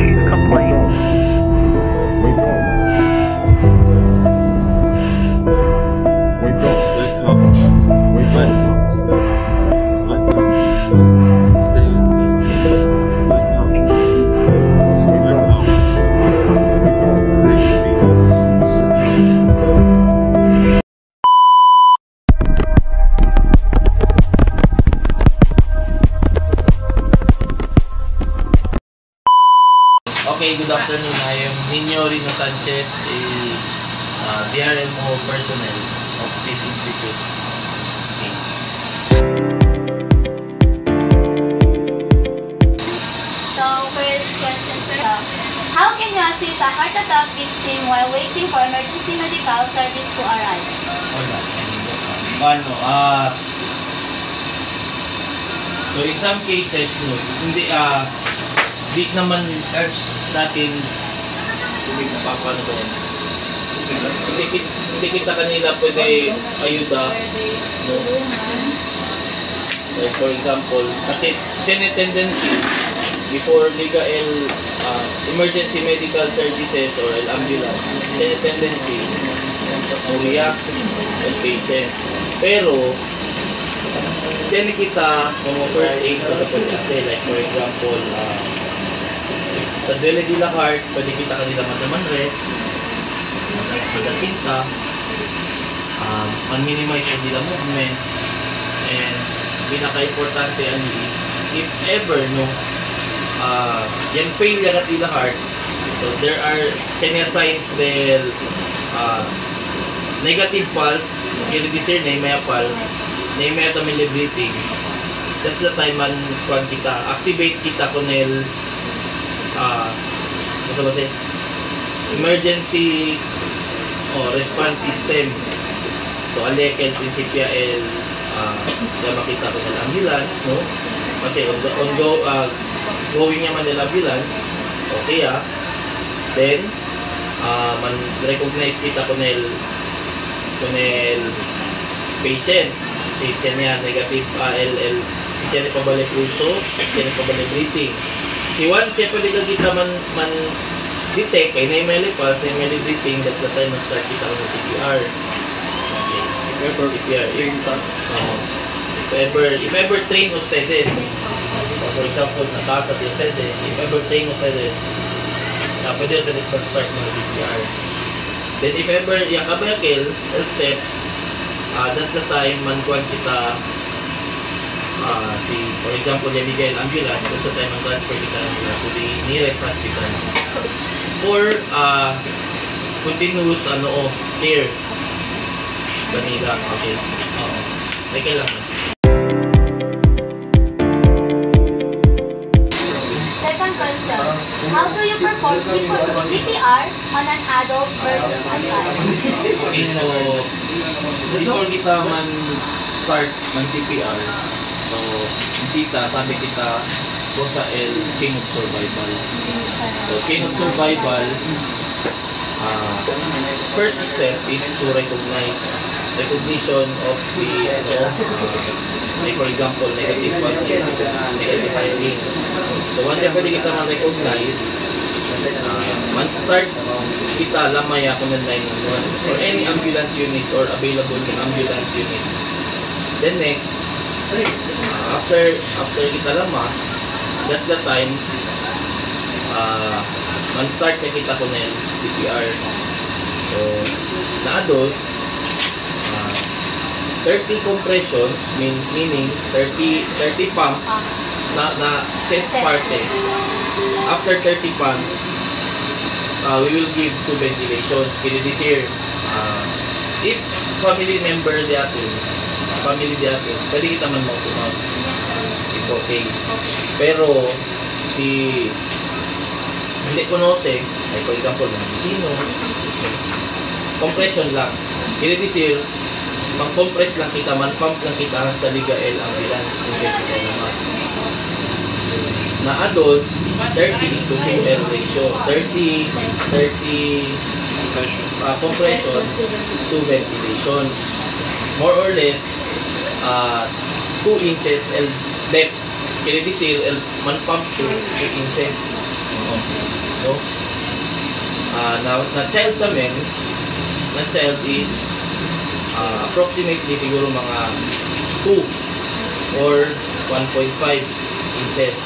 Please complain. Okay, good afternoon. I am Nino Rino Sanchez, a DRMO personnel of this institute. Okay. So, first question, sir. How can you assist a heart attack victim while waiting for emergency medical service to arrive? Wala. Paano? So, in some cases, no, hindi, di naman urge natin hindi napapano ba yan. Hindi kita kanila pwede ayuda, no? Like for example, kasi tendency before legal emergency medical services or ambulance, tendency to react ang patient. Pero kita kung first aid ko sa pag-ase, like for example, pag-dele nila heart, pwede kita kanila man rest, magasin ka, man-minimize nila movement, and pinaka-importante is, if ever, no, yan failure at nila heart, so there are signs del negative pulse, i-reduce na may pulse, na may tamili breathing, that's the time man kita, activate kita kunel emergency response system. So alekel prinsipya kaya makita ko ng ambulance, no? Kasi going naman ng ambulance, okay then man recognize kita ko ng patient si niya negative LL, si niya pabalik pulso, si niya pabalik breathing. Si once siya pwede kita man detect kay na may pulse, na may breathing, that's the time na start kita ng CPR. Okay. CPR. If ever train ustedes, for example, nakasa di ustedes, if ever train ustedes, pwede ustedes mag-start ng CPR. Then if ever yung kabayakel, steps, that's the time man kuhan kita for example, yung Miguel ambulance, that's the time ang transfer kita to the nearest hospital for continuous care kanila. Okay. May kailangan. Second question. How do you perform CPR on an adult versus a child? Okay, so before kita man start ng CPR, so bisita, sabi kita po sa chain of survival. So chain of survival, first step is to recognition of the like for example negative pulse, negative breathing. So once pwede kita ma-recognize, once start kita lamaya kung ng 911 or any ambulance unit or available ambulance unit. Then next, after kita lama, that's the time man start na kita ko ng CPR. So na adult, 30 compressions, meaning 30 pumps na chest parte. After 30 pumps, we will give 2 ventilations. Kaya this year, if family member di atin, pwede kita man mouth-to-mouth. It's okay. Pero, hindi konose, like for example, mga vecinos, compression lang. Kaya this year, mang-compress lang kita, man-pump lang kita hasta Liga L ambulance. Hindi kita naman. Na adult, 30 is to 2 L ratio. 30 compressions, 2 ventilations. More or less, 2 inches L depth. Kaya this year, man-pump to 2 inches. No? Na child namin, na child is approximately siguro mga 2 or 1.5 inches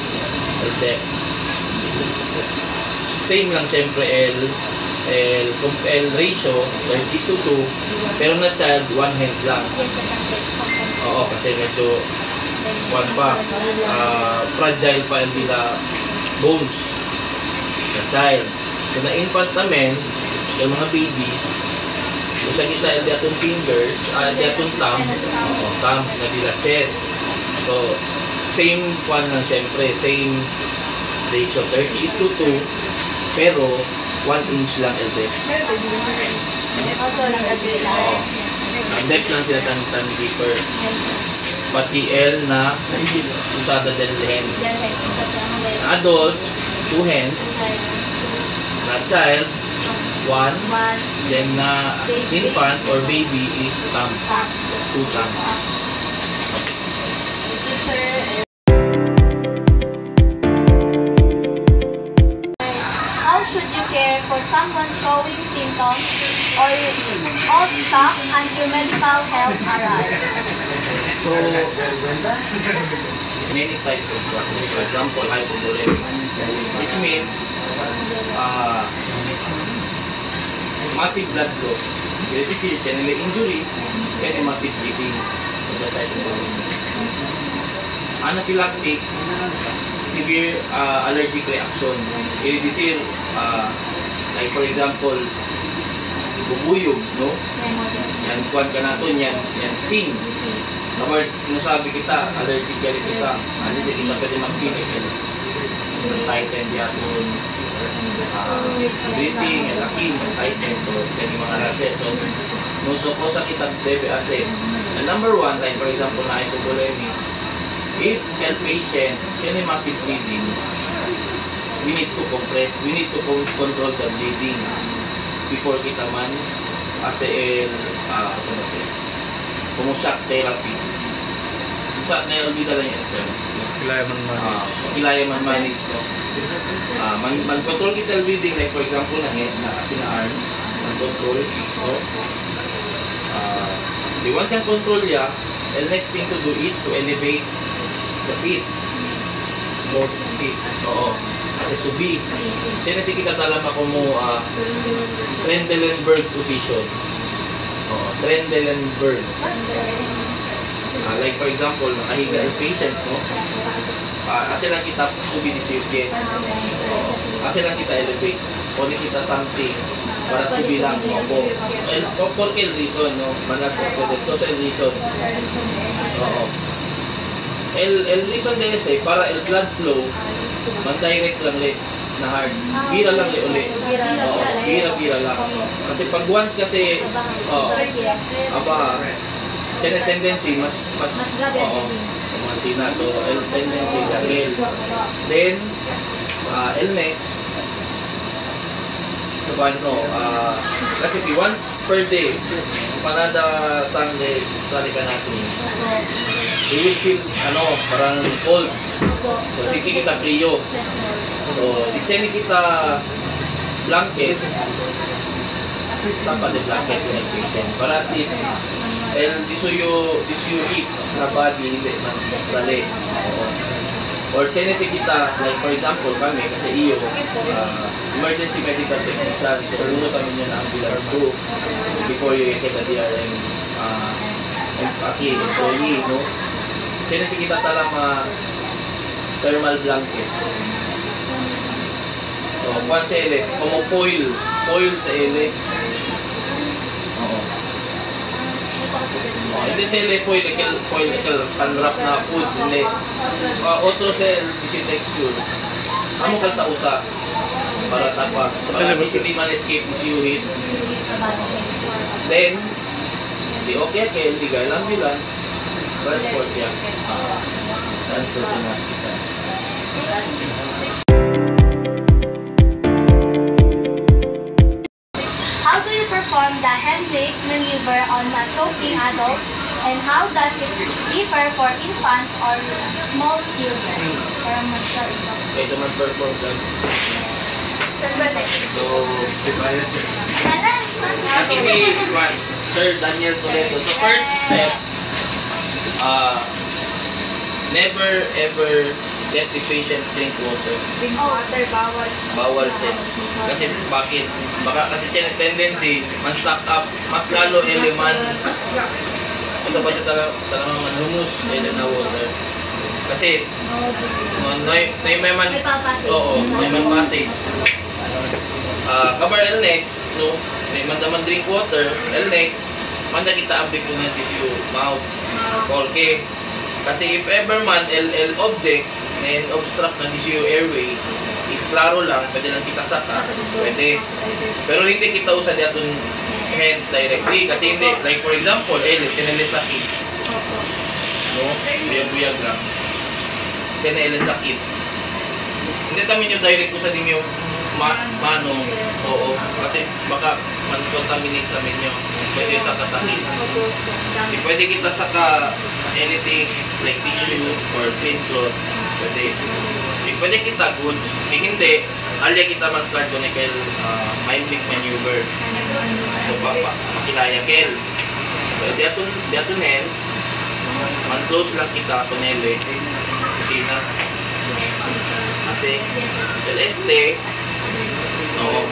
the depth. Same lang syempre L ratio 30:2, pero na child 1 hand lang. Oo, kasi medyo fragile pa yung nila bones na child. So na infant namin, yung mga babies, usa kita di atong fingers, di atong thumb na dila chest. So same one lang syempre, same ratio 30:2, pero 1 inch lang depth. Ang depth lang sila tan deeper. Pati L na usada del hands. Adult, 2 hands. Na child, 1. Then na infant or baby is thumb. 2 thumbs. For someone showing symptoms or of shock until medical help arrives. So, many types of shock. For example, hypovolemic, which means massive blood loss. You see general injury, then massive bleeding. So that's hypovolemic. Anaphylactic, severe allergic reaction. You see, like for example, bubuyog, no? Yan, kuwan ka natin, yan sting. Kapag nasabi kita, allergic yan kita, alis kita pwede mag-finish yan. Tighten yaton, breathing, lakin, tighten, so yan yung mga rashes. So, nuso ko sa kita debe ase. And number 1, like for example, na hypovolemic, if a patient, yan yung massive bleeding, we need to compress, we need to control the bleeding before kita man shock therapy. Shock therapy talaga yan. Kilaya man manage, no? Man-control kita bleeding, like for example, na head, na ating arms, man-control, no? So once yung control niya, the next thing to do is to elevate the feet. Both feet. Oo. Kasi subi. Kaya si kita talam ako mo Trendelenburg position. Trendelenburg. Like for example, nakahiga yung patient, no? Kasi lang kita subi ni Sir Jess. Kasi lang kita elevate. Kung kita something para subi lang mo ako. For kill reason, no? Manas cosmetes. Kasi reason. Oo. El reason din is para el blood flow man-direct lang ulit na hard. Bira lang ulit. Bira lang. Kasi pag once kasi kaya tendency mas sina. So, tendency dahil. Then, next, kasi si once per day, panada Sunday, sali ka natin. You will feel, parang cold. So, sige kita priyo. So, si Chenny kita blanket. Tapa de blanket yung patient. Para at least, this you heat na body, hindi man sali. Or Chenny si kita, like for example, kami, kasi iyo, emergency medical technician. So, ulo kami niya na ambulance crew before you get a DRM employee, no? Chenny si kita talang thermal blanket. So, kwan sa ele, foil sa ele. Hindi sa ele, foil, panwrap na food, hindi. Otro sa kasi texture. Amo kang tausa para tapa, para hindi man escape ni siuhit. Then, si okay kay legal ambulance, transport yan. Transport in hospital. How do you perform the Heimlich maneuver on a choking adult, and how does it differ for infants or small children? Okay, so mag-perform lang. So, Ati si Sir Daniel Toledo. So, first step, never ever let the patient drink water. Drink water, bawal. Bawal siya. Kasi bakit? Baka kasi siya tendency, man stock up, mas lalo eleman. Kasi ba siya talagang manhumus na water. Kasi, may man, oo, may man passage. Kabar L-next, no, may mandaman drink water, L-next, manda kita abdik ko ng tissue, mouth, okay. Kasi if ever man, L object, and obstruct ng tissue airway, is klaro lang, pwede lang kita saka, pwede. Pero hindi kita usa diaton hands directly, kasi hindi, like for example, chinelis sakit. No, buyag-buyag lang. Chinelis sakit. Hindi kami nyo direct usa din yung mano, oo, kasi baka man-contaminate kami nyo, pwede sa kasakit. Kasi pwede kita saka anything like tissue or clean cloth, pwede. Kasi pwede kita goods, kasi hindi, alya kita man-start ko na kail Heimlich maneuver. So, makilaya kail. So, diatun hands, man-close lang kita, kunele, kusina. Kasi, LST, no,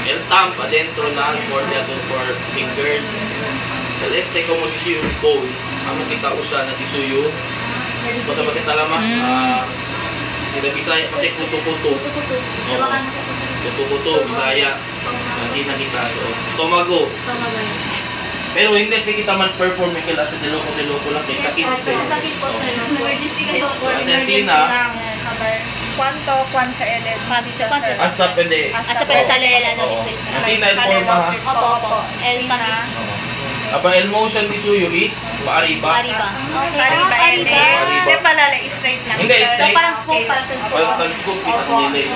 L-thumb, adentro na, for fingers. LST, kung mag-issue yung bone, amo kita usa na tisuyo. Basta talamak, sila Bisaya, kasi kuto-kuto. Kuto-kuto, Bisaya. Mansina kita. So, stomago. Pero hindi kita man perform kaya sa deloko lang kay sakit stay. Sakit po sa emergency kayo. So, asensina, Kwan sa LL. hasta pwede. Hasta pwede sa lela no isa. Asina el forma ha. Opo. El tamis. Apa el motion tisuyo is paariba. Ariba. Ariba. Hindi pala straight lang. Hindi straight. Parang scope, parang Parang scope kita nilay.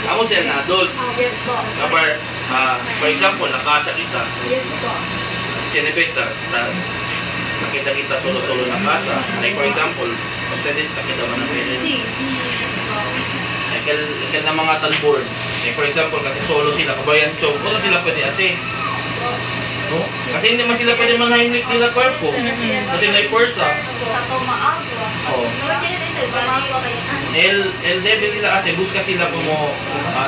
Ako siya na adult. Yes po. Kapag, for example, nakasa kita. Yes po. Chinepes, nakita kita solo-solo na kasa. Like for example, ustedes nakita mo ng parents. Ikal na mga talboard. Like for example, kasi solo sila, kabayan chong, kung sila pwede asi. No? Kasi hindi man sila pwede man-Heimlich nila korpo. Kasi may forsa. Oo. LDB sila kasi, buska sila kung mo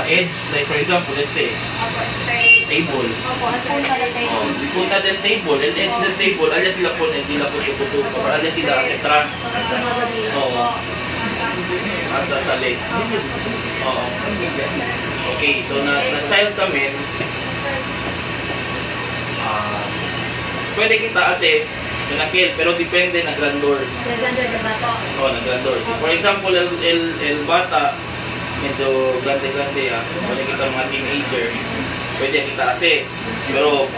edge, like for example, table. Punta del table, el edge del table, alya sila po na hindi na puto-puto. Alya sila kasi trust. Oo. Hasta sa leg. Oo. Okay, so na-child kami, pwede kita kasi pinakil, pero depende na grandor. Oo, na grandor. So, for example, el bata, medyo grande-grande pwede kita mga teenager, pwede kita kasi. Pero,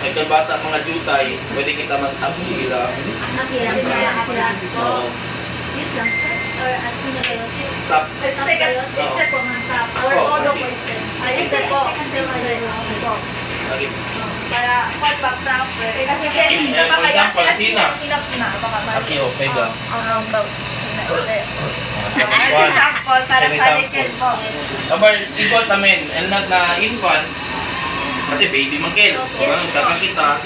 el bata, mga jutay, pwede kita mag-tap sila. Oo. Or as soon as Tap. Este po ng tap. Or todo po este. Este po. Lagi. Para callback proper. Kasi For example, sina. Sinap na. Baka mali. Aki o, pega. Roundabout. Example, Example, para palikil po. Kabar, equal tamin, elnat na infant, kasi baby magkel. Kung saka kita,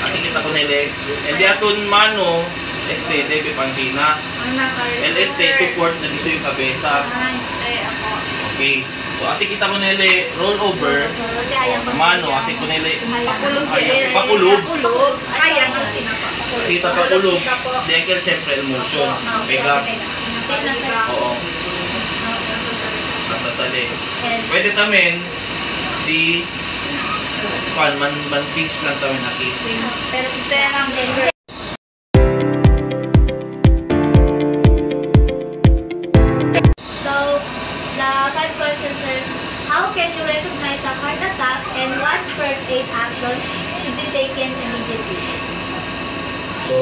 kasi kita ko nila, hindi atun mano, debe pansina. LST support na gusto yung kabesa. Okay. So, asi kita ko nila roll over, mano, asi ko nila pakulog. Kasi kita pakulog, denkel siyempre emotion. Pega. Oo. Kasasali. Pwede tamin, si man pinch lang tamin nakita. Pero isa how can you recognize a heart attack and what first aid action should be taken immediately? So,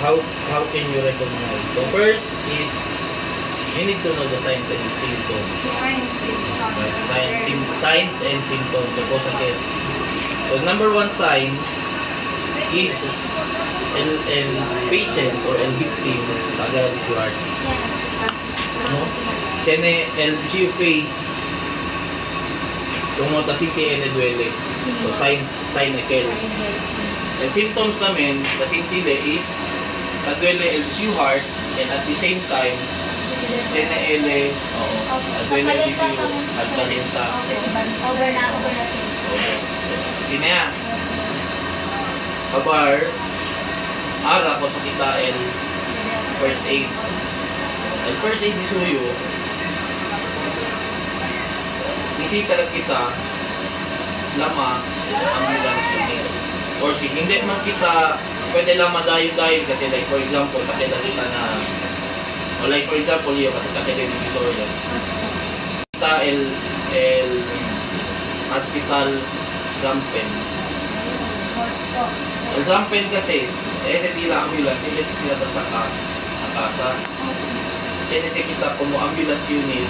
how can you recognize? So, first is you need to know the signs and symptoms. Signs and symptoms. So, so number one sign is el patient or el victim agad is your heart. No? Tiene el face Como tasinti ene duele. So sign ekel. And symptoms namin, tasintile is duele el siu heart and at the same time Chene ele, oo, duele el siu at kalinta. Over na. Sine kabar ara ko sa kita el first aid. El first aid ni suyo nisita lang kita lama ambulance unit. Or si hindi man kita pwede lang madayon-dayon kasi like for example kakita kita na o like for example yun kasi kakita yung divisoria kita el hospital Zampen. El Zampen kasi tila ambulance hindi sila sa atasa chinese kita como ambulance unit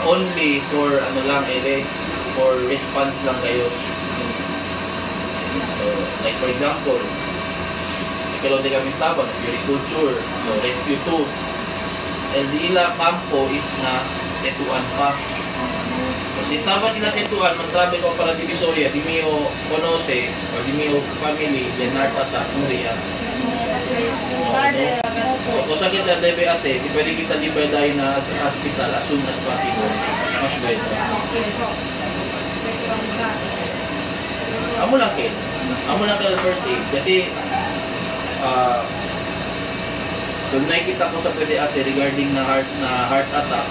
only for ano lang for response lang kayo. So, like for example, ikalaw de kami estaba, agriculture, so rescue 2. El dila campo is na tetuan pa. So, si estaba sila tetuan, mag-travel ko para Divisoria, di mio conoce, or di mio family, Leonard Tata, Nuria. So, kung sakit na debe ase, si pwede kita di pwede na sa hospital as soon as possible. Mas pwede. Amo lang kayo first aid kasi kung nakikita ko sa pwede ase regarding na heart attack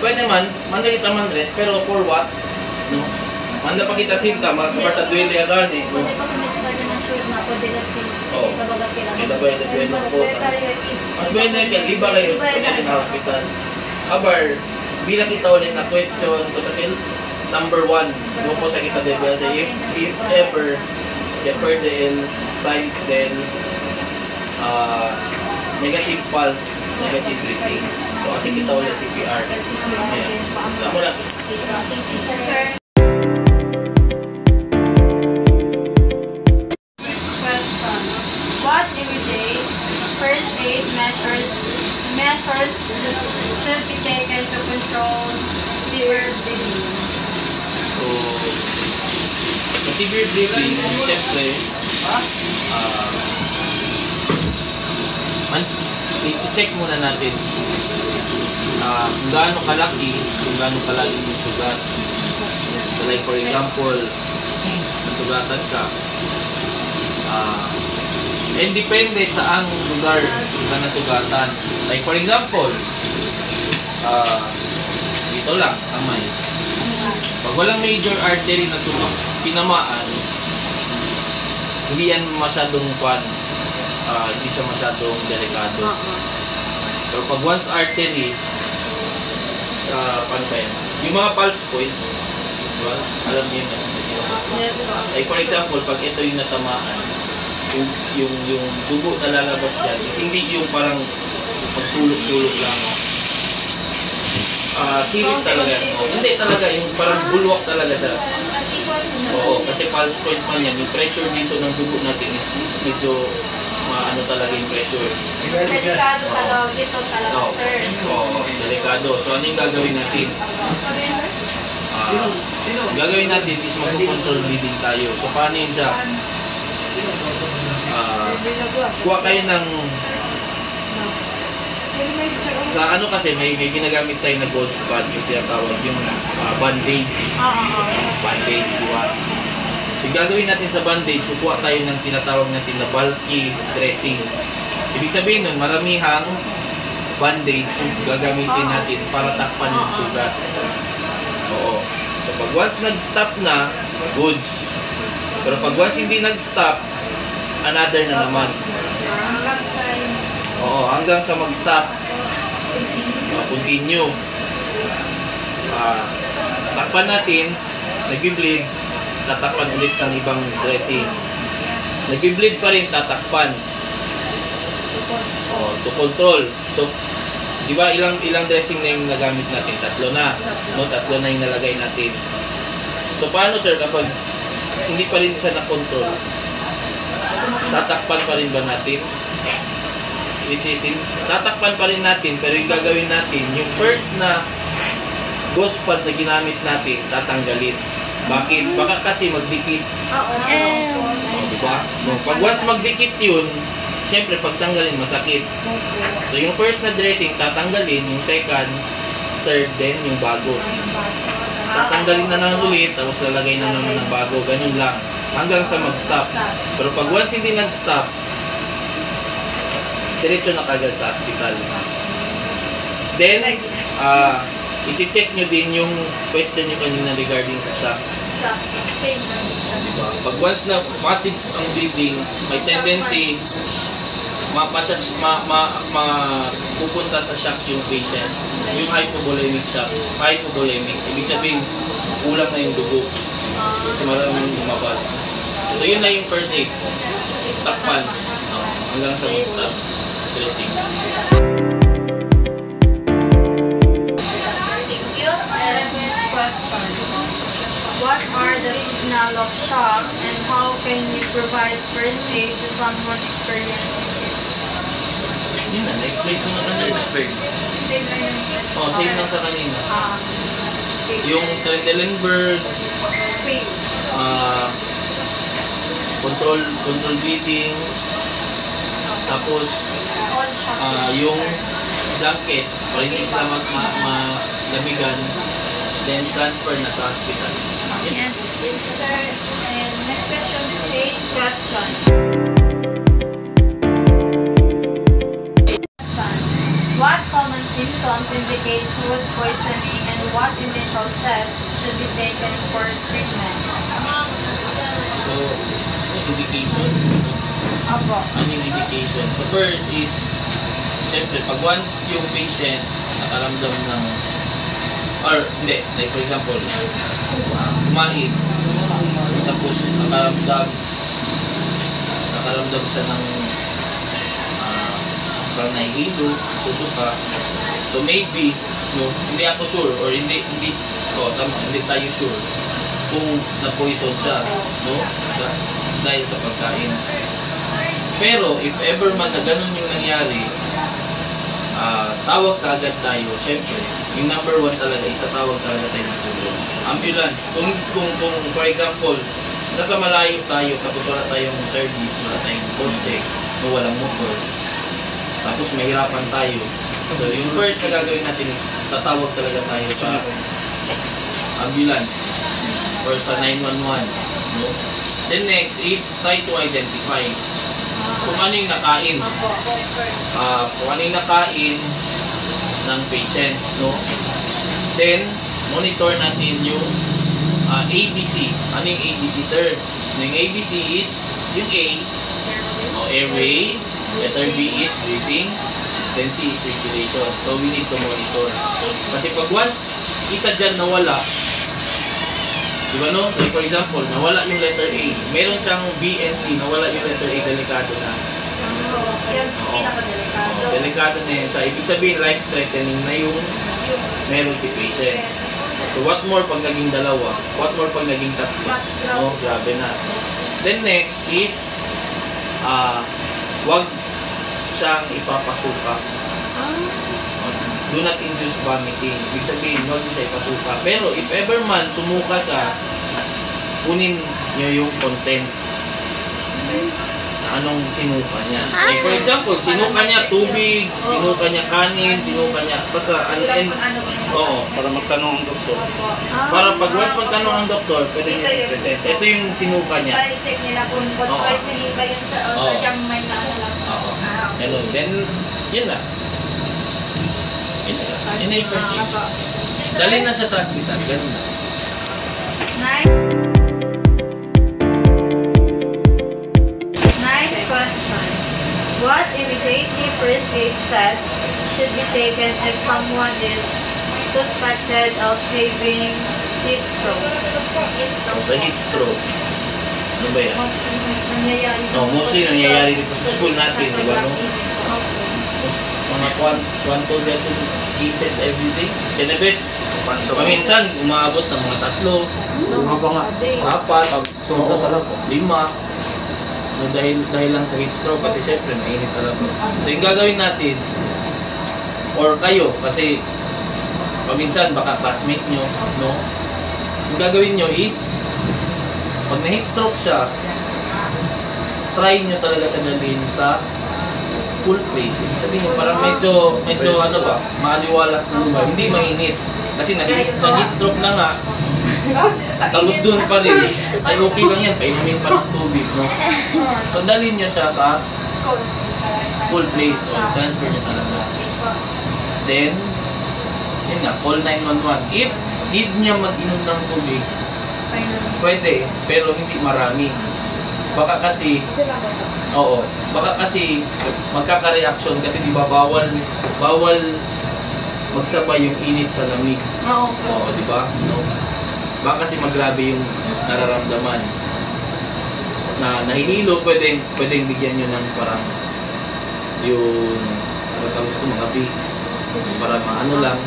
pwede man kita man rest pero for what? No? Manda pa kita sinta magkaparta duele agan eh. Pwede pa kami ng sure na pwede lang kita pwede na po sa mas pwede kaya liba kayo pwede sa hospital abar bilang kita ulit na question ko sa number 1, doon po sa kita debe sa if ever the signs then negative pulse, negative breathing. So kasi kita ulit CPR. Ayan. So mo lang. Thank you, sir. Next question. What immediate first aid measures should be taken to control severe bleeding? So sa severe bleeding, siyempre i-check muna natin kung gaano kalaki, kung gaano kalaki yung sugat. So like for example, nasugatan ka and depende sa ang lugar na nasugatan. Like for example, dito lang sa kamay. Pag walang major artery na tinamaan, hindi yan masyadong hindi siya masyadong delikado. Pero pag once artery, paano ba yan? Yung mga pulse point, diba? Alam niyo yun. Like for example, pag ito yung natamaan, yung dugo na lalabas dyan, is hindi yung parang pagtulog-tulog lang. Silip talaga. Hindi talaga, yung parang bulwak talaga siya. Oo, kasi pulse point man yan. Yung pressure dito ng dugo natin is medyo ano talaga yung pressure. Delikado talaga dito talaga, sir. Oo, delikado. So ano yung gagawin natin? Gagawin natin is mag-control bleeding tayo. So paano yun siya? Kuha kayo ng sa ano kasi may ginagamit tayo na gauze pad yung tinatawag yung bandage. Bandage, diba? So gagawin natin sa bandage, kukuha tayo ng tinatawag natin na bulky dressing. Ibig sabihin nun, maramihang bandage yung gagamitin natin para takpan yung sugat. Oo. So pag once nag-stop na, goods. Pero pag once hindi nag-stop, another na naman. Oo, hanggang sa mag-stop. Continue. Takpan natin, nag-bleed, tatakpan ulit ng ibang dressing. Nag-bleed pa rin, tatakpan. To control. So, di ba ilang dressing na yung nagamit natin? Tatlo na. No, tatlo na yung nalagay natin. So, paano sir kapag hindi pa rin siya na-control? Tatakpan pa rin ba natin? Which is, tatakpan pa rin natin, pero yung gagawin natin, yung first na gauze pad na ginamit natin, tatanggalin. Bakit? Baka kasi magdikit. Oo. Diba? No, pag once magdikit yun, syempre pagtanggalin masakit. So yung first na dressing, tatanggalin. Yung second, third, then yung bago. Tatanggalin na naman ulit, tapos lalagay na naman ng bago. Ganun lang. Hanggang sa mag-stop. Pero pag once hindi nag-stop, diretso na kagad sa hospital. Then, i-check nyo din yung question nyo kanina regarding sa shock. Same. Diba? Pag once na massive ang bleeding, may tendency pupunta sa shock yung patient. Yung hypovolemic shock. Hypovolemic, ibig sabihin, kulang na yung dugo. Kasi maraming lumabas. So yun na yung first aid. Takpan. Hanggang sa mag-stop. Dressing. Question. What are the signals of shock and how can you provide first aid to someone experiencing it? Yun na, na-explain ko na kanina. Same lang sa kanina. Yung Trendelenburg, control bleeding, tapos yung blanket, para hindi sila malamigan, then transfer na sa hospital. Yes. Sir, and next question, 8th question. What common symptoms indicate food poisoning and what initial steps should be taken for treatment? So, indication. Apo. Ano yung indication? So first is, siyempre, pag once yung patient nakaramdam ng, or hindi, like for example, kumain, tapos nakaramdam siya ng parang nahihilo, susuka. So maybe, no, hindi ako sure, or hindi tayo sure kung na-poison siya, no? Dahil sa pagkain. Pero if ever man na ganun yung nangyari, tawag kaagad tayo. Siyempre, yung number 1 talaga, tawag talaga tayo ng tulong. Ambulance. Kung for example, nasa malayo tayo, tapos wala tayong service, wala tayong kotse, o walang motor, tapos mahirapan tayo. So yung first na gagawin natin is tatawag talaga tayo sa ambulance or sa 911. No? Then next is try to identify kung ano yung nakain. Kung ano yung nakain ng patient. No? Then, monitor natin yung ABC. Ano yung ABC, sir? Yung ABC is yung A, airway. Letter B is breathing. Then C is circulation. So, we need to monitor. Kasi pag once isa dyan nawala, diba no? Like for example, nawala yung letter A. Meron siyang B and C, nawala yung letter A, delikado na. Yan, pinakadelikado. Delikado na yun. So, ibig sabihin, life-threatening na yung meron si patient. So, what more pag naging dalawa? What more pag naging tatlo? No, grabe na. Then next is, wag siyang ipapasuka. Do not induce vomiting. Ibig sabihin, huwag siya ipasuka. Pero if ever man sumuka siya, kunin nyo yung content na anong sinuka niya. Like for example, sinuka niya tubig, sinuka niya kanin, sinuka niya basta oo, para magtanong ang doktor. Para pag once magtanong ang doktor, pwede niya i-present. Ito yung sinuka niya. Para i-check nila kung poisoning ba yun sa sadyang may nakalap. Oo. Ganun. Then, yun na. Yun na yung first aid. Dalhin na siya sa hospital. Ganun na. Ninth question. What immediate first aid steps should be taken if someone is suspected of having heat stroke? So, sa heat stroke, ano ba yan? Nangyayari. Mostly nangyayari dito sa school natin, di ba? No? Mga 1 to 2 cases every day. Kinabes, paminsan umaabot ng mga 3, 4, 5, 5. No, dahil lang sa heat stroke kasi syempre mainit sa labas. So yung gagawin natin, or kayo, kasi paminsan baka classmate nyo, no? Ang gagawin nyo is, pag na-heat stroke siya, try nyo talaga siya dalhin sa cool place. Ibig sabihin nyo, parang medyo ano ba, maaliwalas na lugar, hindi mainit. Kasi na-heat stroke na nga, tapos doon pa rin, ay okay lang yan, painumin pa ng tubig, no? So dalhin nyo siya sa cool place, o transfer nyo talaga. Then, yun nga, call 911. If need niya mag-inom ng tubig, pwede, pero hindi marami. Baka kasi, baka kasi magkaka-reaction kasi di ba bawal magsabay yung init sa lamig. Oo, di ba? No. Baka kasi maggrabe yung nararamdaman. Na nahihilo, pwedeng bigyan nyo ng parang yung mga Vicks para maano lang,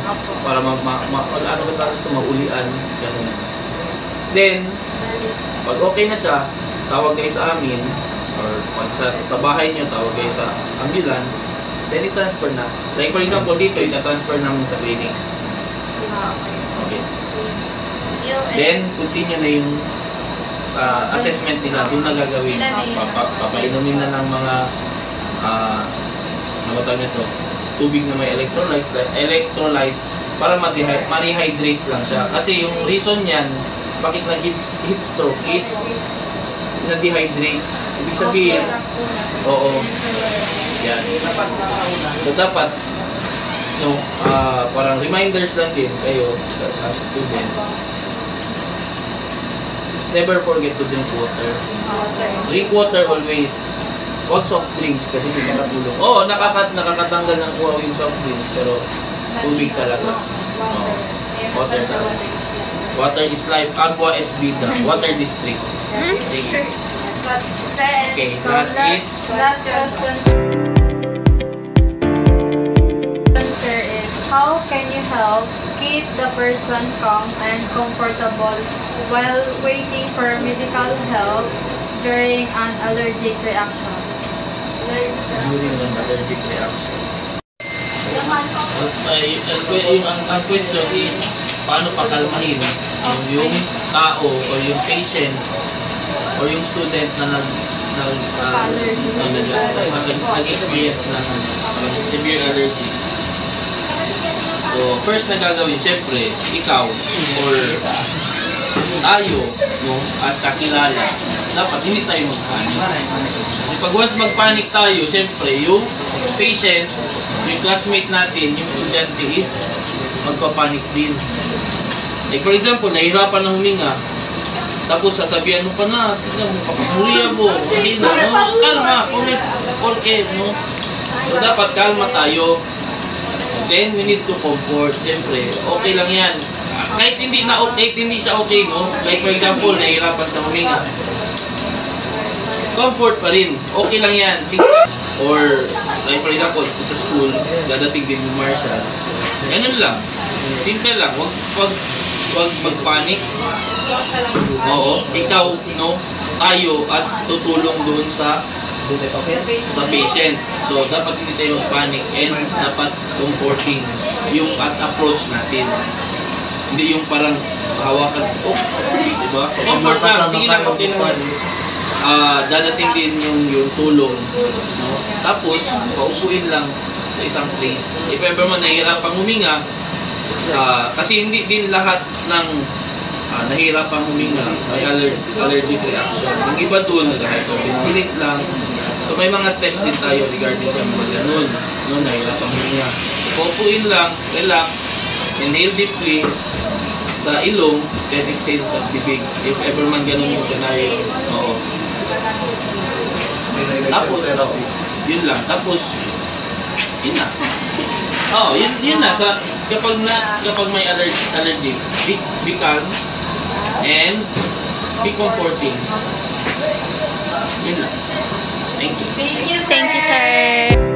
para maulian, ganun. Then, pag okay na siya, tawag kayo sa amin, or pag sa bahay nyo, tawag kayo sa ambulance, then i-transfer na. Like for example, dito, i-transfer namin sa clinic. Okay. Then, continue na yung assessment nila, doon na gagawin. Papainumin na ng mga tubig na may electrolytes para ma-rehydrate lang siya. Kasi yung reason niyan, bakit nag-heat stroke is na-dehydrate. Ibig sabihin, yan. So dapat, parang reminders lang din kayo as students. Never forget to drink water. Drink water always. Huwag soft drinks kasi hindi nakatulong. Nakakatanggal ng kuha yung soft drinks pero tubig talaga. Water talaga. Water is life. Agua es vida. Water district. Okay, last question. Answer is, how can you help keep the person calm and comfortable while waiting for medical help during an allergic reaction? During an allergic reaction. Ang question is, paano pakalmahin yung tao o yung patient o yung student na nag-experience ng severe allergy. So, first na gagawin, syempre, ikaw or tayo, as kakilala, dapat hindi tayo magpanik. Kasi pag once magpanik tayo, syempre, yung patient, yung classmate natin, yung estudyante is magpapanik din. Like for example, nahihirapan na huminga, tapos sasabihan mo pa na, tignan mo, papahuriya mo, hindi na, kalma, no? So dapat kalma tayo. Then we need to comfort, syempre, okay lang yan. Kahit hindi siya okay, no? Like for example, nahihirapan sa huminga, comfort pa rin, okay lang yan. Or, like for example, sa school, dadating din yung marshals. Ganun lang, simple lang, wag magpanik. Oo, ikaw, tayo as tutulong doon sa patient. So, dapat hindi tayo magpanik and dapat comforting yung approach natin. Hindi yung parang hawakan, diba? Comfort lang, sige lang, okay naman. Dadating din yung tulong, no? Tapos, paupuin lang sa isang place. If ever man nahihirapang huminga, kasi hindi din lahat ng nahihirapang huminga may allergic reaction. Yung iba doon, nag-hyperventilate lang. So may mga steps din tayo regarding sa mga ganun, nahihirapang huminga. Paupuin lang, relax, inhale deeply sa ilong, then exhale sa bibig. If ever man ganun yung scenario, tapos, yun lang. Tapos, yun na. Yun na. Kapag may allergy, be calm and be comforting. Yun lang. Thank you. Thank you, sir.